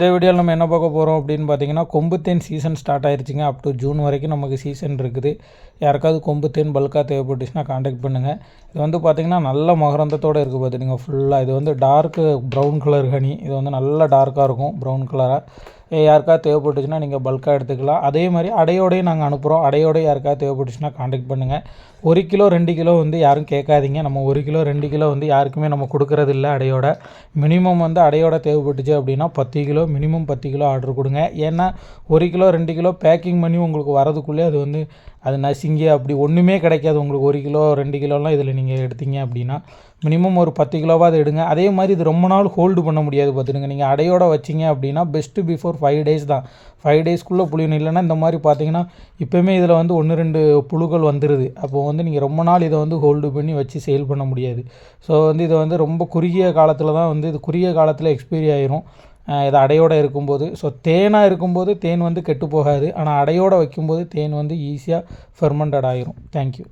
இந்த வீடியோவில் நம்ம என்ன பார்க்க போகிறோம் அப்படின்னு பார்த்தீங்கன்னா, கொம்பு தேன் சீசன் ஸ்டார்ட் ஆயிருச்சுங்க. அப் டு ஜூன் வரைக்கும் நமக்கு சீசன் இருக்குது. யாருக்காவது கொம்பு தேன் பல்காக தேவைப்பட்டுச்சுன்னா காண்டாக்ட் பண்ணுங்கள். இது வந்து பார்த்திங்கன்னா நல்ல மகரந்தத்தோடு இருக்குது பார்த்துட்டுங்க ஃபுல்லாக. இது வந்து டார்க்கு ப்ரௌன் கலர் ஹனி. இது வந்து நல்ல டார்க்காக இருக்கும் ப்ரௌன் கலராக. யாருக்காவது தேவைப்பட்டுச்சுன்னா நீங்கள் பல்காக எடுத்துக்கலாம். அதே மாதிரி அடையோடையும் நாங்கள் அனுப்புகிறோம். அடையோடையும் யாருக்காவது தேவைப்பட்டுச்சுன்னா காண்டாக்ட் பண்ணுங்கள். 1 கிலோ 2 கிலோ வந்து யாரும் கேட்காதீங்க. நம்ம 1 கிலோ 2 கிலோ வந்து யாருக்குமே நம்ம கொடுக்குறது இல்லை அடையோட. மினிமம் வந்து அடையோட தேவைப்பட்டுச்சு அப்படின்னா 10 கிலோ மினிமம் 10 கிலோ ஆர்டர் கொடுங்க. ஏன்னா 1 கிலோ 2 கிலோ பேக்கிங் பண்ணி உங்களுக்கு வரதுக்குள்ளே அது வந்து அது நசுங்கி அப்படி ஒன்றுமே கிடைக்காது உங்களுக்கு. 1 கிலோ 2 கிலோலாம் இதில் நீங்கள் எடுத்தீங்க அப்படின்னா மினிமம் ஒரு 10 கிலோவாக எடுங்க. அதே மாதிரி இது ரொம்ப நாள் ஹோல்டு பண்ண முடியாது பார்த்துடுங்க. நீங்கள் அடையோட வச்சிங்க அப்படின்னா பெஸ்ட்டு பிஃபோர் 5 டேஸ் தான். 5 டேஸ்க்குள்ளே புளியணும். இல்லைன்னா இந்த மாதிரி பார்த்தீங்கன்னா இப்போயுமே இதில் வந்து 1-2 புழுக்கள் வந்துடுது. அப்போது வந்து நீங்கள் ரொம்ப நாள் இதை வந்து ஹோல்டு பண்ணி வச்சு சேல் பண்ண முடியாது. ஸோ வந்து இதை வந்து ரொம்ப குறுகிய காலத்தில் தான் வந்து இது குறுகிய காலத்தில் எக்ஸ்பைரி ஆயிரும் இது அடையோடு இருக்கும்போது. ஸோ தேனாக இருக்கும்போது தேன் வந்து கெட்டு போகாது. ஆனால் அடையோடு வைக்கும்போது தேன் வந்து ஈஸியாக ஃபெர்மெண்டட் ஆயிரும். தேங்க்யூ.